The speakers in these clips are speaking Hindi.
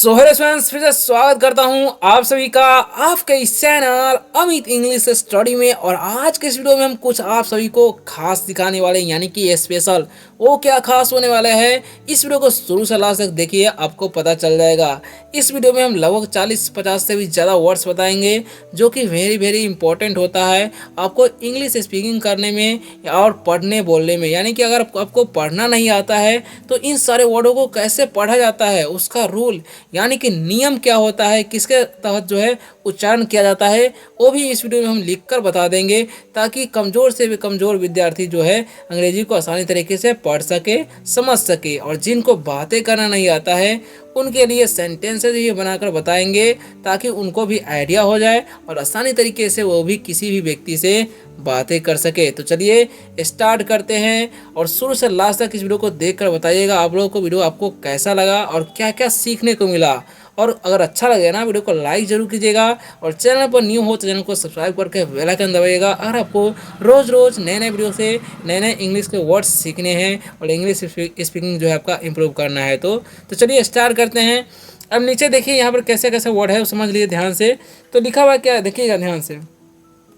सो हेलो फ्रेंड्स, फिर से स्वागत करता हूं आप सभी का आपके इस चैनल अमित इंग्लिश स्टडी में। और आज के इस वीडियो में हम कुछ आप सभी को खास दिखाने वाले हैं, यानी कि स्पेशल। वो क्या खास होने वाला है, इस वीडियो को शुरू से लास्ट तक देखिए, आपको पता चल जाएगा। इस वीडियो में हम लगभग 40-50 से भी ज़्यादा वर्ड्स बताएंगे जो कि वेरी वेरी इंपॉर्टेंट होता है आपको इंग्लिश स्पीकिंग करने में और पढ़ने बोलने में। यानी कि अगर आपको पढ़ना नहीं आता है तो इन सारे वर्डों को कैसे पढ़ा जाता है, उसका रूल यानी कि नियम क्या होता है, किसके तहत जो है उच्चारण किया जाता है, वो भी इस वीडियो में हम लिखकर बता देंगे, ताकि कमज़ोर से भी कमज़ोर विद्यार्थी जो है अंग्रेजी को आसानी तरीके से पढ़ सके, समझ सके। और जिनको बातें करना नहीं आता है उनके लिए सेंटेंसेस ही बनाकर बताएंगे, ताकि उनको भी आइडिया हो जाए और आसानी तरीके से वो भी किसी भी व्यक्ति से बातें कर सके। तो चलिए स्टार्ट करते हैं, और शुरू से लास्ट तक इस वीडियो को देखकर बताइएगा आप लोगों को वीडियो आपको कैसा लगा और क्या क्या सीखने को मिला। और अगर अच्छा लगे ना वीडियो को लाइक जरूर कीजिएगा, और चैनल पर न्यू हो तो चैनल को सब्सक्राइब करके बेल आइकन दबाइएगा। अगर आपको रोज़ रोज़ नए नए वीडियो से नए नए इंग्लिश के वर्ड्स सीखने हैं और इंग्लिश स्पीकिंग जो है आपका इम्प्रूव करना है तो चलिए स्टार्ट करते हैं। अब नीचे देखिए यहाँ पर कैसे कैसे वर्ड है वो समझ लीजिए ध्यान से। तो लिखा हुआ है, क्या देखिएगा ध्यान से।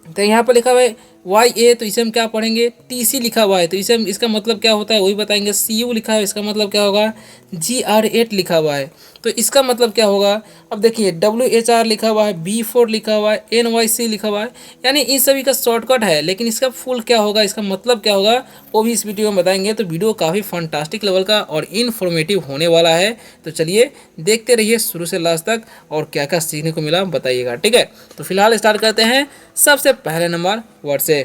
तो यहाँ पर लिखा हुआ है YA, तो इसे हम क्या पढ़ेंगे, TC लिखा हुआ है तो इसे हम इसका मतलब क्या होता है वही बताएंगे। CU लिखा है, इसका मतलब क्या होगा। GR8 लिखा हुआ है तो इसका मतलब क्या होगा। अब देखिए WHR लिखा हुआ है, B4 लिखा हुआ है, NYC लिखा हुआ है, यानी इन सभी का शॉर्टकट है, लेकिन इसका फुल क्या होगा, इसका मतलब क्या होगा, वो भी इस वीडियो में बताएंगे। तो वीडियो काफ़ी फंटास्टिक लेवल का और इन्फॉर्मेटिव होने वाला है। तो चलिए देखते रहिए शुरू से लास्ट तक, और क्या क्या सीखने को मिला बताइएगा, ठीक है। तो फिलहाल स्टार्ट करते हैं सबसे पहले नंबर वर्ड से,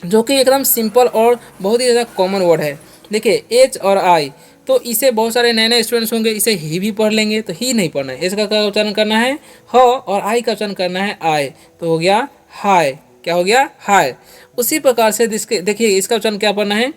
जो कि एकदम सिंपल और बहुत ही ज़्यादा कॉमन वर्ड है। देखिए H और I, तो इसे बहुत सारे नए नए स्टूडेंट्स होंगे, इसे ही भी पढ़ लेंगे, तो ही नहीं पढ़ना है। इसका क्या उच्चारण करना है, ह, और आई का उच्चारण करना है आय, तो हो गया हाय। क्या हो गया, हाय। उसी प्रकार से देखिए इसका उच्चारण क्या पढ़ना है,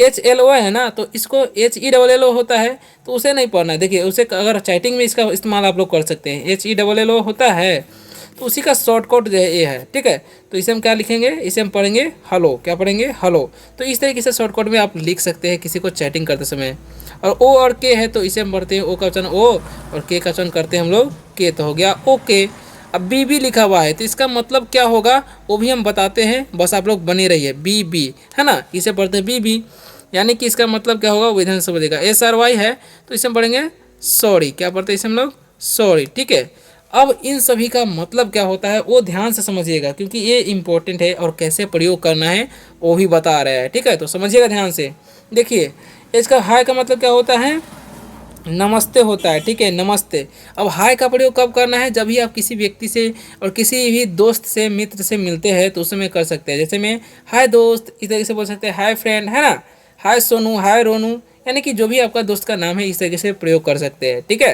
HLO है ना, तो इसको HELLO होता है, तो उसे नहीं पढ़ना है। देखिए उसे अगर चैटिंग में इसका इस्तेमाल आप लोग कर सकते हैं, HELLO होता है, तो उसी का शॉर्टकट जो है ये है, ठीक है। तो इसे हम क्या लिखेंगे, इसे हम पढ़ेंगे हलो। क्या पढ़ेंगे, हलो। तो इस तरीके से शॉर्टकट में आप लिख सकते हैं किसी को चैटिंग करते समय। और O और K है, तो इसे हम पढ़ते हैं O का उच्चारण O, और K का उच्चारण करते हैं हम लोग K, तो हो गया ओके। अब BB लिखा हुआ है, तो इसका मतलब क्या होगा वो भी हम बताते हैं, बस आप लोग बने रहिए। BB है ना, इसे पढ़ते हैं BB, यानी कि इसका मतलब क्या होगा विधान से बनेगा। SRY है, तो इसे हम पढ़ेंगे सॉरी। क्या पढ़ते हैं इसे हम लोग, सॉरी, ठीक है। अब इन सभी का मतलब क्या होता है वो ध्यान से समझिएगा, क्योंकि ये इंपॉर्टेंट है, और कैसे प्रयोग करना है वो भी बता रहा है, ठीक है। तो समझिएगा ध्यान से। देखिए इसका हाय का मतलब क्या होता है, नमस्ते होता है, ठीक है, नमस्ते। अब हाय का प्रयोग कब करना है, जब भी आप किसी व्यक्ति से और किसी भी दोस्त से, मित्र से मिलते हैं तो उस समय कर सकते हैं। जैसे में हाय दोस्त, इस तरीके से बोल सकते हैं, हाय फ्रेंड, है ना, हाय सोनू, हाय रोनू, यानी कि जो भी आपका दोस्त का नाम है इस तरीके से प्रयोग कर सकते हैं, ठीक है।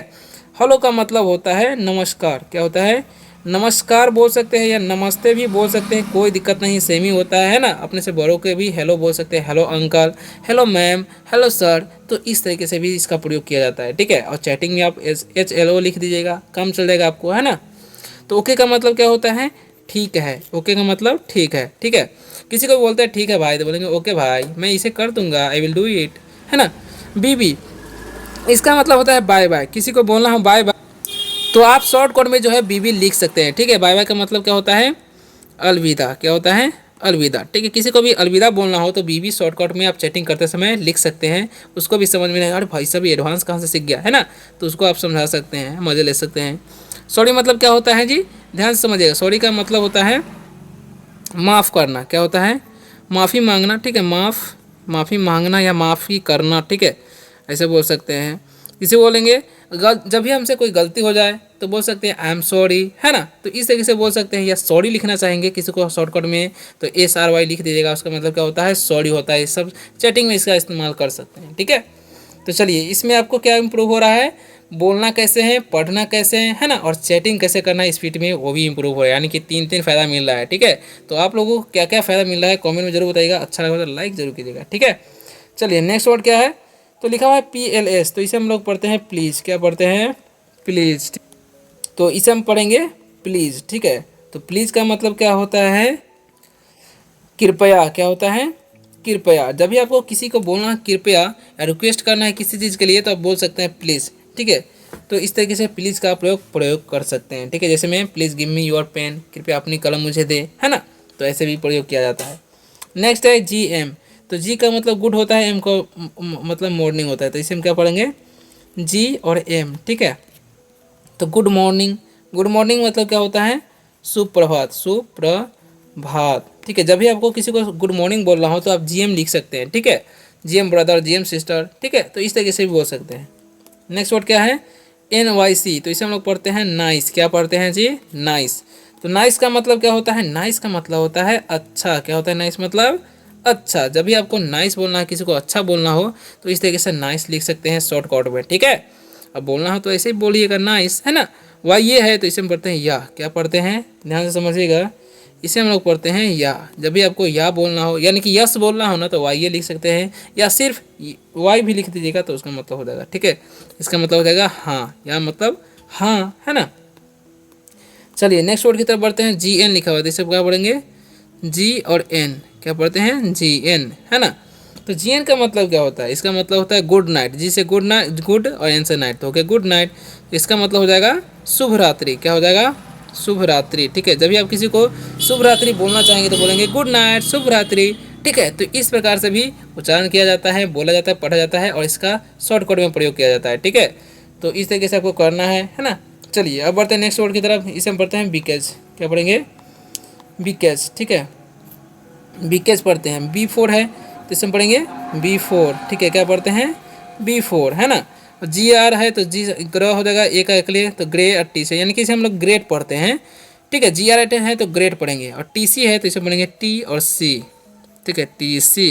हेलो का मतलब होता है नमस्कार। क्या होता है, नमस्कार बोल सकते हैं या नमस्ते भी बोल सकते हैं, कोई दिक्कत नहीं, सेम ही होता है ना। अपने से बड़ों के भी हेलो बोल सकते हैं, hello uncle, hello ma'am, hello sir, तो इस तरीके से भी इसका प्रयोग किया जाता है, ठीक है। और चैटिंग में आप HLO लिख दीजिएगा, कम चल जाएगा आपको, है ना। तो ओके का मतलब क्या होता है, ठीक है। ओके का मतलब ठीक है, ठीक है। किसी को बोलते हैं ठीक है भाई, तो बोलेंगे ओके भाई, मैं इसे कर दूंगा, आई विल डू इट, है ना। BB, इसका मतलब होता है बाय बाय, किसी को बोलना हो बाय बाय, तो आप शॉर्ट कोड में जो है BB लिख सकते हैं, ठीक है। बाय बाय का मतलब क्या होता है, अलविदा। क्या होता है, अलविदा, ठीक है। किसी को भी अलविदा बोलना हो तो BB शॉर्टकट में आप चैटिंग करते समय लिख सकते हैं, उसको भी समझ में नहीं, अरे भाई साहब एडवांस कहाँ से सीख गया, है ना, तो उसको आप समझा सकते हैं, मज़े ले सकते हैं। सॉरी मतलब क्या होता है जी, ध्यान से समझिएगा। सॉरी का मतलब होता है माफ़ करना। क्या होता है, माफ़ी मांगना, ठीक है, माफ़ी मांगना या माफ़ी करना, ठीक है, ऐसे बोल सकते हैं। इसे बोलेंगे जब भी हमसे कोई गलती हो जाए तो बोल सकते हैं आई एम सॉरी, है ना, तो इस तरीके से बोल सकते हैं। या सॉरी लिखना चाहेंगे किसी को शॉर्टकट में तो SRY लिख दीजिएगा, उसका मतलब क्या होता है, सॉरी होता है। सब चैटिंग में इसका इस्तेमाल कर सकते हैं, ठीक है। तो चलिए इसमें आपको क्या इम्प्रूव हो रहा है, बोलना कैसे है, पढ़ना कैसे है ना, और चैटिंग कैसे करना है स्पीड में, वो भी इम्प्रूव हो रहा है, यानी कि तीन फ़ायदा मिल रहा है, ठीक है। तो आप लोगों को क्या क्या फ़ायदा मिल रहा है कमेंट में जरूर बताइएगा, अच्छा लगा तो लाइक जरूर कीजिएगा, ठीक है। चलिए नेक्स्ट वर्ड क्या है, तो लिखा हुआ है PLS, तो इसे हम लोग पढ़ते हैं प्लीज़। क्या पढ़ते हैं, प्लीज़, तो इसे हम पढ़ेंगे प्लीज़, ठीक है। तो प्लीज़ का मतलब क्या होता है, कृपया। क्या होता है, कृपया। जब भी आपको किसी को बोलना कृपया या रिक्वेस्ट करना है किसी चीज़ के लिए तो आप बोल सकते हैं प्लीज़, ठीक है। तो इस तरीके से प्लीज़ का प्रयोग कर सकते हैं, ठीक है। जैसे मैं please give me your pen, कृपया अपनी कलम मुझे दे, है ना। तो ऐसे भी प्रयोग किया जाता है। नेक्स्ट है जी एम। तो जी का मतलब गुड होता है, एम को मतलब मॉर्निंग होता है, तो इसे हम क्या पढ़ेंगे, जी और एम, ठीक है। तो गुड मॉर्निंग, गुड मॉर्निंग मतलब क्या होता है, सुप्रभात, सुप्रभात, ठीक है। जब भी आपको किसी को गुड मॉर्निंग बोल रहा हो तो आप जीएम लिख सकते हैं, ठीक है। जीएम ब्रदर, जीएम सिस्टर, ठीक है। तो इस तरीके से भी बोल सकते हैं। नेक्स्ट वर्ड क्या है, NYC। तो इसे हम लोग पढ़ते हैं नाइस। क्या पढ़ते हैं जी, नाइस। तो नाइस का मतलब क्या होता है, नाइस का मतलब होता है अच्छा। क्या होता है नाइस मतलब अच्छा। जब भी आपको नाइस बोलना है, किसी को अच्छा बोलना हो, तो इस तरीके से नाइस लिख सकते हैं शॉर्टकट में, ठीक है। अब बोलना हो तो ऐसे ही बोलिएगा नाइस, है ना। वाई ये है तो इसे हम पढ़ते हैं या। क्या पढ़ते हैं, ध्यान से समझिएगा, इसे हम लोग पढ़ते हैं या। जब भी आपको या बोलना हो, यानी कि यस बोलना हो ना, तो वाई ये लिख सकते हैं, या सिर्फ वाई भी लिख दीजिएगा तो उसका मतलब हो जाएगा, ठीक है। इसका मतलब हो जाएगा हाँ, या मतलब हाँ, है ना। चलिए नेक्स्ट वर्ड की तरफ बढ़ते हैं। जी एन लिखा हुआ है, इसे क्या पढ़ेंगे, जी और एन। क्या पढ़ते हैं, जी एन, है ना। तो जी एन का मतलब क्या होता है, इसका मतलब होता है गुड नाइट। जी से गुड नाइट, गुड और एन से नाइट, तो ओके गुड नाइट। इसका मतलब हो जाएगा शुभ रात्रि। क्या हो जाएगा, शुभ रात्रि, ठीक है। जब भी आप किसी को शुभ रात्रि बोलना चाहेंगे तो बोलेंगे गुड नाइट, शुभ रात्रि, ठीक है। तो इस प्रकार से भी उच्चारण किया जाता है, बोला जाता है, पढ़ा जाता है, और इसका शॉर्टकट में प्रयोग किया जाता है, ठीक है। तो इस तरीके से आपको करना है ना। चलिए अब बढ़ते हैं नेक्स्ट वर्ड की तरफ। इसे हम पढ़ते हैं बिकेज। क्या पढ़ेंगे, बिकेज, ठीक है। बिकेज पढ़ते हैं, B4 है तो इसे हम पढ़ेंगे B4, ठीक है। क्या पढ़ते हैं, B4, है ना। जी आर है तो जी ग्रह हो जाएगा, ए का एक लिए तो ग्रे और टी से, यानी कि इसे हम लोग ग्रेट पढ़ते हैं, ठीक है। जी आर है तो ग्रेट पढ़ेंगे, और टी सी है तो इसे पढ़ेंगे टी और सी, ठीक है, टी सी,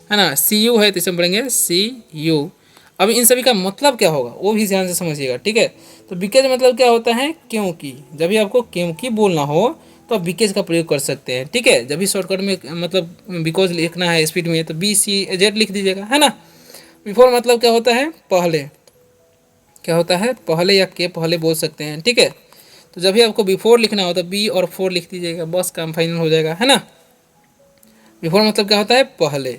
है ना। सी यू है तो इसे हम पढ़ेंगे सी यू। अब इन सभी का मतलब क्या होगा वो भी ध्यान से समझिएगा, ठीक है। तो बिकॉज मतलब क्या होता है, क्योंकि। जब भी आपको क्योंकि बोलना हो तो आप बिकॉज का प्रयोग कर सकते हैं, ठीक है। जब भी शॉर्टकट में मतलब बिकॉज लिखना है स्पीड में तो BCZ लिख दीजिएगा, है ना। बिफोर मतलब क्या होता है, पहले। क्या होता है, पहले या के पहले बोल सकते हैं, ठीक है। तो जब भी आपको बिफोर लिखना हो तो बी और फोर लिख दीजिएगा, बस काम फाइनल हो जाएगा, है ना। बिफोर मतलब क्या होता है, पहले।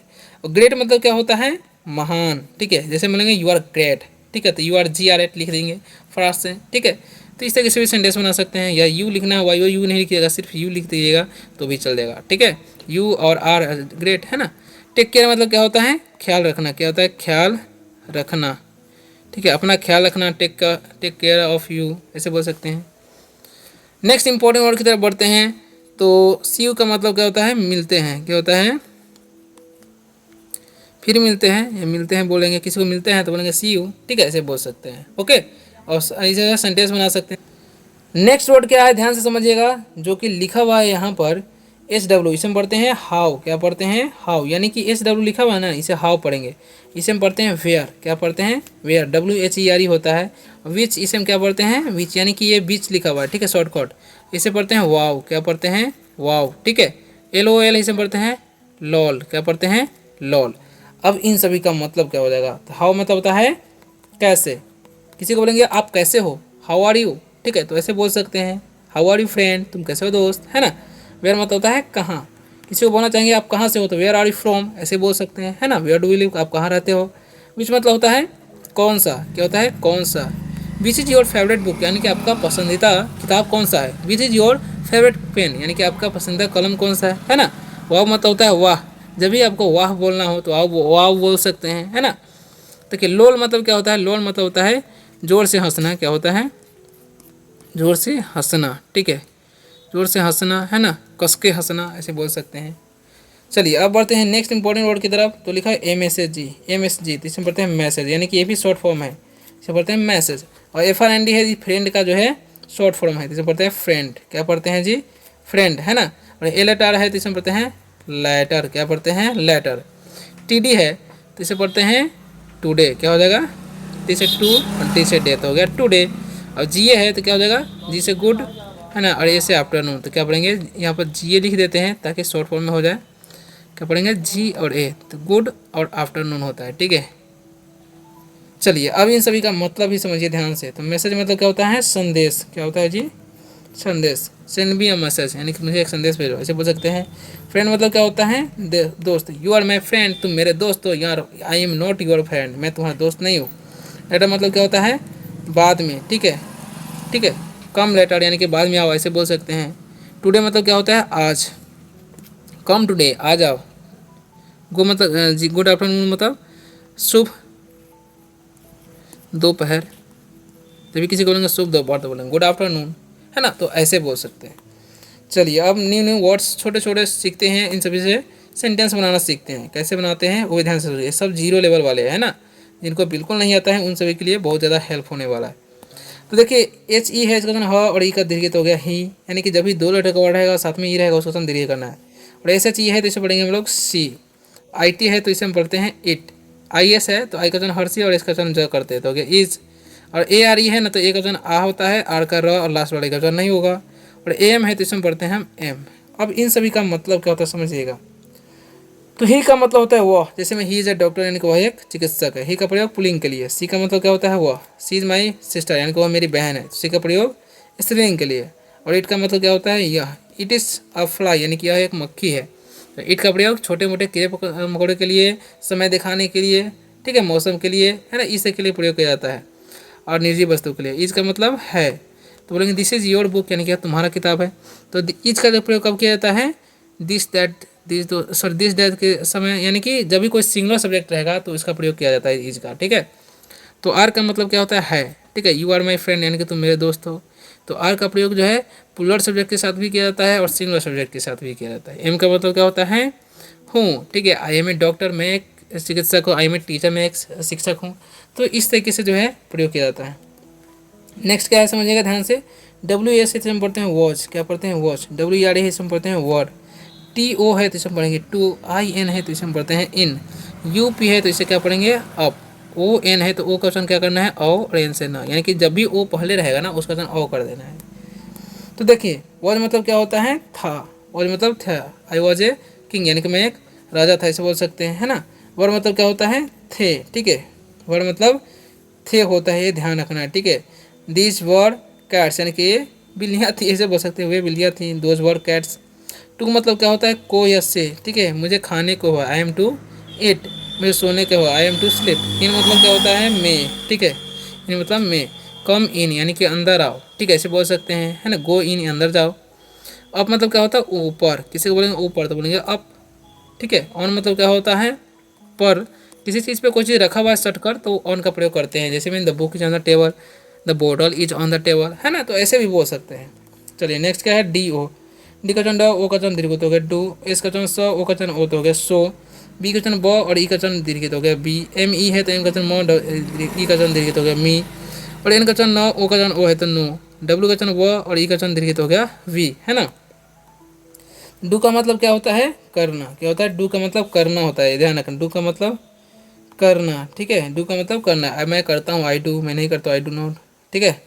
और ग्रेट मतलब क्या होता है, महान, ठीक है। जैसे बोलेंगे यू आर ग्रेट, ठीक है, तो यू आर GR8 लिख देंगे फास्ट से, ठीक है। तो इस तरीके से भी सेंटेंस बना सकते हैं। या यू लिखना है, वाई यू नहीं लिखिएगा, सिर्फ यू लिख दीजिएगा तो भी चल जाएगा, ठीक है। यू और आर ग्रेट, है ना। टेक केयर मतलब क्या होता है, ख्याल रखना। क्या होता है, ख्याल रखना, ठीक है। अपना ख्याल रखना, टेक केयर ऑफ यू, ऐसे बोल सकते हैं। नेक्स्ट इंपॉर्टेंट वर्ड की तरफ बढ़ते हैं। तो सी यू का मतलब क्या होता है, मिलते हैं। क्या होता है, फिर मिलते हैं, या मिलते हैं बोलेंगे, किसी को मिलते हैं तो बोलेंगे सी यू, ठीक है, ऐसे बोल सकते हैं, ओके। और ऐसे सेंटेंस बना सकते हैं। नेक्स्ट वर्ड क्या है, ध्यान से समझिएगा, जो कि लिखा हुआ है यहाँ पर SW, इसे हम पढ़ते हैं हाउ। क्या पढ़ते हैं, हाउ, यानी कि SW लिखा हुआ है ना, इसे हाउ पढ़ेंगे। इसे हम पढ़ते हैं वेयर। क्या पढ़ते हैं, वेयर, WHERE होता है। विच, इसे हम क्या पढ़ते हैं, विच, यानी कि ये बीच लिखा हुआ है, ठीक है, शॉर्टकट। इसे पढ़ते हैं वाव। क्या पढ़ते हैं, वाव, ठीक है। LOL इसे पढ़ते हैं लॉल। क्या पढ़ते हैं, लॉल। अब इन सभी का मतलब क्या हो जाएगा, तो हाउ मतलब होता है कैसे। किसी को बोलेंगे आप कैसे हो, हाउ आर यू, ठीक है, तो ऐसे बोल सकते हैं, हाउ आर यू फ्रेंड, तुम कैसे हो दोस्त, है ना। वेयर मतलब होता है कहाँ। किसी को बोलना चाहेंगे आप कहाँ से हो, तो वेयर आर यू फ्रॉम, ऐसे बोल सकते हैं, है ना। वेयर डू यू लिव, आप कहाँ रहते हो। विच मतलब होता है कौन सा। क्या होता है, कौन सा। Which is your favourite book, यानी कि आपका पसंदीदा किताब कौन सा है। Which is your favourite pen, यानी कि आपका पसंदीदा कलम कौन सा है ना। वाह मतलब होता है वाह, जब भी आपको वाह बोलना हो तो आप वाह बोल सकते हैं, है ना। देखिए लोल मतलब क्या होता है, लोल मतलब होता है जोर से हंसना। क्या होता है, जोर से हंसना, ठीक है, जोर से हंसना, है ना, कस के हंसना, ऐसे बोल सकते हैं। चलिए अब बढ़ते हैं नेक्स्ट इंपॉर्टेंट वर्ड की तरफ। तो लिखा है MSG, MSG, तो इसमें पढ़ते हैं मैसेज, यानी कि ये भी शॉर्ट फॉर्म है, इसे पढ़ते हैं मैसेज। और FRND है जी, फ्रेंड का जो है शॉर्ट फॉर्म है, तो इसे पढ़ते हैं फ्रेंड। क्या पढ़ते हैं जी, फ्रेंड, है ना। और LTR है तो इसे पढ़ते हैं लेटर। क्या पढ़ते हैं, लेटर। TD है तो इसे पढ़ते हैं टुडे। क्या हो जाएगा, T से टू और D से डेथ हो गया टुडे। और GA है तो क्या हो जाएगा, G से गुड, है ना, और A से आफ्टरनून, तो क्या पढ़ेंगे यहाँ पर GA लिख देते हैं ताकि शॉर्ट फॉर्म में हो जाए। क्या पढ़ेंगे, G और A, तो गुड और आफ्टरनून होता है, ठीक है। चलिए अब इन सभी का मतलब ही समझिए ध्यान से। तो मैसेज मतलब क्या होता है, संदेश। क्या होता है जी, संदेश। सेंड मी अ मैसेज, यानी कि मुझे एक संदेश भेजो, ऐसे बोल सकते हैं। फ्रेंड मतलब क्या होता है, दोस्त। यू आर माई फ्रेंड, तुम मेरे दोस्त हो। यार I am not your friend, मैं तुम्हारा दोस्त नहीं हूँ। लेटर मतलब क्या होता है, बाद में, ठीक है, ठीक है, कम लेटर यानी कि बाद में आओ, ऐसे बोल सकते हैं। टुडे मतलब क्या होता है आज, कम टुडे आ जाओ। गो मतलब जी, गुड आफ्टरनून मतलब शुभ दोपहर, तभी किसी को बोलेंगे शुभ दोपहर तो बोलेंगे गुड आफ्टरनून, है ना, तो ऐसे बोल सकते हैं। चलिए अब न्यू न्यू वर्ड्स छोटे छोटे सीखते हैं, इन सभी से सेंटेंस बनाना सीखते हैं। कैसे बनाते हैं वो ध्यान से सुनिए, सब जीरो लेवल वाले है ना, जिनको बिल्कुल नहीं आता है उन सभी के लिए बहुत ज़्यादा हेल्प होने वाला है। तो देखिए एच ई है, इसका ह और ई का दीर्घित हो गया ही, यानी कि जब भी दो लेटर का वर्ड रहेगा साथ में ई रहेगा उसको दीर्घ करना है। और एस एच ई है तो इसे पढ़ेंगे हम लोग सी। आई टी है तो इसे हम पढ़ते हैं इट। आई एस है तो आई का वचन हर्षी और इसका वचन ज करते हैं तो हो गया इज। और ए आर ई है ना तो ए का वचन आ होता है, आर का र और लास्ट वाले का वचन नहीं होगा। और ए एम है तो इसमें पढ़ते हैं हम एम। अब इन सभी का मतलब क्या होता है समझिएगा। तो ही का मतलब होता है वह, जैसे में ही इज ए डॉक्टर यानी कि वह एक चिकित्सक है, ही का प्रयोग पुल्लिंग के लिए। सी का मतलब क्या होता है वह, सी इज माई सिस्टर यानी कि वह मेरी बहन है, सी का प्रयोग स्त्रीलिंग के लिए। और इट का मतलब क्या होता है यह, इट इज़ अ फ्लाई यानी कि यह एक मक्खी है। तो इट का प्रयोग छोटे मोटे कीड़े मकोड़े के लिए, समय दिखाने के लिए, ठीक है, मौसम के लिए, है ना, इस के लिए प्रयोग किया जाता है। और निर्जीव वस्तु के लिए। इज का मतलब है, तो बोलेंगे दिस इज योर बुक यानी कि तुम्हारा किताब है। तो इज का जो प्रयोग कब किया जाता है, दिस दैट, दिस दो सॉरी दिस दैट के समय, यानी कि जब भी कोई सिंगुलर सब्जेक्ट रहेगा तो इसका प्रयोग किया जाता है इज का, ठीक है। तो आर का मतलब क्या होता है, ठीक है, यू आर माई फ्रेंड यानी कि तुम मेरे दोस्त हो। तो आर का प्रयोग जो है प्लूरल सब्जेक्ट के साथ भी किया जाता है और सिंगुलर सब्जेक्ट के साथ भी किया जाता है। एम का मतलब क्या होता है हूँ, ठीक है, आई एम ए डॉक्टर, मैं एक चिकित्सक हूँ, आई एम ए टीचर, मैं एक शिक्षक हूँ। तो इस तरीके से जो है प्रयोग किया जाता है। नेक्स्ट क्या है समझिएगा ध्यान से, डब्ल्यू एस से हम पढ़ते हैं वॉच, क्या पढ़ते हैं वॉच। डब्ल्यू आर है इसे हम पढ़ते हैं वर्ड। टी ओ है तो इसे हम पढ़ेंगे टू। आई एन है तो इसे हम पढ़ते हैं इन। यू पी है तो इसे क्या पढ़ेंगे अप। ओ एन है तो ओ का वचन क्या करना है औ, और एन से ना, यानी कि जब भी ओ पहले रहेगा ना उसका वचन औ कर देना है। तो देखिए वॉज मतलब क्या होता है था, वॉज मतलब था। आई वॉज ए किंग यानी कि मैं एक राजा था, इसे बोल सकते हैं, है ना। वर्ड मतलब क्या होता है थे, ठीक है, वर्ड मतलब थे होता है, ये ध्यान रखना है, ठीक है। दिस वर्ड कैट्स यानी कि ये बिल्लियाँ थी, ऐसे बोल सकते हैं वे बिल्लियाँ थी, दोज वर्ड कैट्स। टू मतलब क्या होता है को या से, ठीक है, मुझे खाने को हुआ, आई एम टू इट, मुझे सोने को हुआ, आई एम टू स्लिप। इन मतलब क्या होता है मे, ठीक है, इन मतलब मे। कम इन यानी कि अंदर आओ, ठीक है, ऐसे बोल सकते हैं, है ना, गो इन अंदर जाओ। अप मतलब क्या होता है ऊपर, किसी को बोलेंगे ऊपर तो बोलेंगे अप, ठीक है। ऑन मतलब क्या होता है पर, किसी चीज़ पे कोई चीज़ रखा हुआ है सट कर तो ऑन का प्रयोग करते हैं, जैसे mean the book is on the table, the bottle is on the table, है ना, तो ऐसे भी बोल सकते हैं। चलिए नेक्स्ट क्या है डी ओ। डी का चन ड, ओ का चन दीर्घित हो गया डू। एस का चन स, ओ का चन ओ तो हो गया सो। बी का चन ब और ई का चन दीर्घित हो गया बी। एम ई है तो एम का चन म, ई का चन दीर्घित हो गया मी। और एन का चन न, ओ का चन ओ है तो नो। डब्ल्यू का चन व और ई का चन दीर्घित हो गया वी, है ना। डू का मतलब क्या होता है करना, क्या होता है डू का मतलब करना होता है, ध्यान रखना, डू का मतलब करना, ठीक है, डू का मतलब करना। अब मैं करता हूँ आई डू, मैं नहीं करता आई डू नॉट, ठीक है।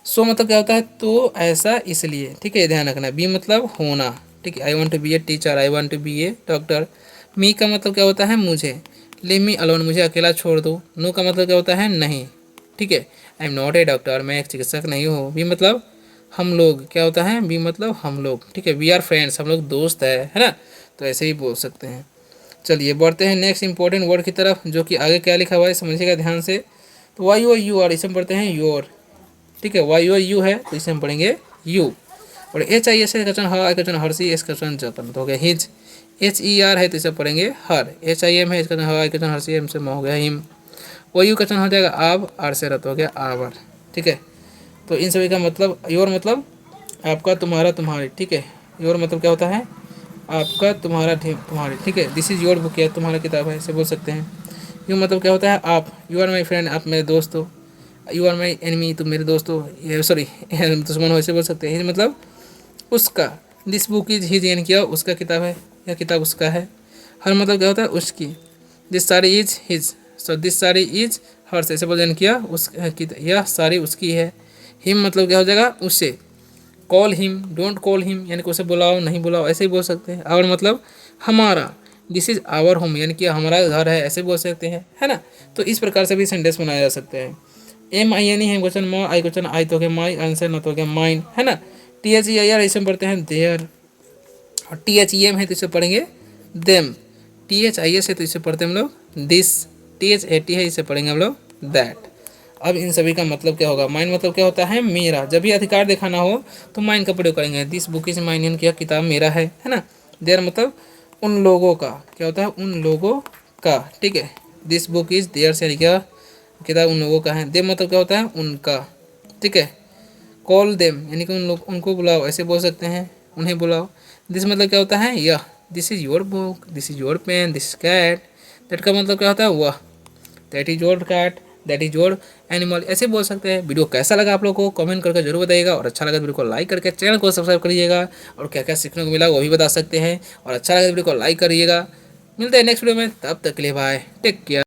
सो मतलब क्या होता है तो ऐसा इसलिए, ठीक है, ध्यान रखना। बी मतलब होना, ठीक है, I want to be a teacher, I want to be a doctor. Me का मतलब क्या होता है मुझे, लिव मी अलोन, मुझे अकेला छोड़ दो। नो का मतलब क्या होता है नहीं, ठीक है, I am not a doctor, मैं एक चिकित्सक नहीं हूँ। बी मतलब हम लोग, क्या होता है बी मतलब हम लोग, ठीक है, वी आर फ्रेंड्स, हम लोग दोस्त है ना, तो ऐसे ही बोल सकते हैं। चलिए बढ़ते हैं नेक्स्ट इंपॉर्टेंट वर्ड की तरफ, जो कि आगे क्या लिखा हुआ है समझिएगा ध्यान से। तो वाई ओ यू आर, इसे हम पढ़ते हैं योर, ठीक है, वाई ओ यू है तो इसे हम पढ़ेंगे यू। और एच आई एस का वचन ह, आई का वचन हर्षी, एस का वचन जतन, तो हो गया हिज। एच ई आर है तो इसे पढ़ेंगे हर। एच आई एम है, इसका वचन ह, आई का वचन हर्षी, एम से हो गया हिम। ओ यू का वचन हो जाएगा आब, आर से रत हो गया आवर, ठीक है। तो इन सभी का मतलब योर मतलब आपका तुम्हारा तुम्हारे, ठीक है, योर मतलब क्या होता है आपका तुम्हारा तुम्हारे, ठीक है। दिस इज़ योर बुक, या तुम्हारा किताब है, ऐसे बोल सकते हैं। यू मतलब क्या होता है आप, यू आर माई फ्रेंड, आप मेरे दोस्त हो। यू आर माई एनिमी, तुम मेरे दोस्त हो, ये सॉरी दुश्मन हो, ऐसे बोल सकते हैं। मतलब उसका, दिस बुक इज हिज यानी कि उसका किताब है, यह किताब उसका है। हर मतलब क्या होता है उसकी। This sari is his, so this sari is hers, ऐसे बोल किया उस, यह साड़ी उसकी है। हिम मतलब क्या हो जाएगा उसे। Call him, don't call him यानी कि उसे बुलाओ नहीं बुलाओ, ऐसे ही बोल सकते हैं। आवर मतलब हमारा, दिस इज़ आवर होम यानी कि हमारा घर है, ऐसे बोल सकते हैं, है ना। तो इस प्रकार से भी सेंटेंस बनाए जा सकते हैं। एम आई एन ई है क्वेश्चन म, आई क्वेश्चन आई तो गया माई, आंसर न तो गया माइंड, है ना। T H E I R इसे हम पढ़ते हैं देयर। और टी एच ई एम है तो इसे पढ़ेंगे them. T H I S है तो इसे पढ़ते हैं हम लोग this. T H A T है इसे पढ़ेंगे हम लोग दैट। अब इन सभी का मतलब क्या होगा? माइन मतलब क्या होता है? मेरा। जब भी अधिकार दिखाना हो तो माइन का प्रयोग करेंगे। दिस बुक इज माइन, यानी कि यह किताब मेरा है ना। देयर मतलब उन लोगों का, क्या होता है? उन लोगों का, ठीक है। दिस बुक इज देयर, यानी क्या? किताब उन लोगों का है। दे मतलब क्या होता है? उनका, ठीक है। कॉल देम यानी कि उन लोग, उनको बुलाओ, ऐसे बोल सकते हैं, उन्हें बुलाओ। दिस मतलब क्या होता है? यह। This is your book, this is your pen, this cat. That का मतलब क्या होता है? वह। That is your cat, that is your animal, ऐसे बोल सकते हैं। वीडियो कैसा लगा आप लोगों को कमेंट करके जरूर बताइएगा, और अच्छा लगा तो वीडियो को लाइक करके चैनल को सब्सक्राइब करिएगा, और क्या क्या सीखने को मिला वो भी बता सकते हैं। और अच्छा लगा तो वीडियो को लाइक करिएगा। मिलते हैं नेक्स्ट वीडियो में, तब तक के लिए बाय, टेक केयर।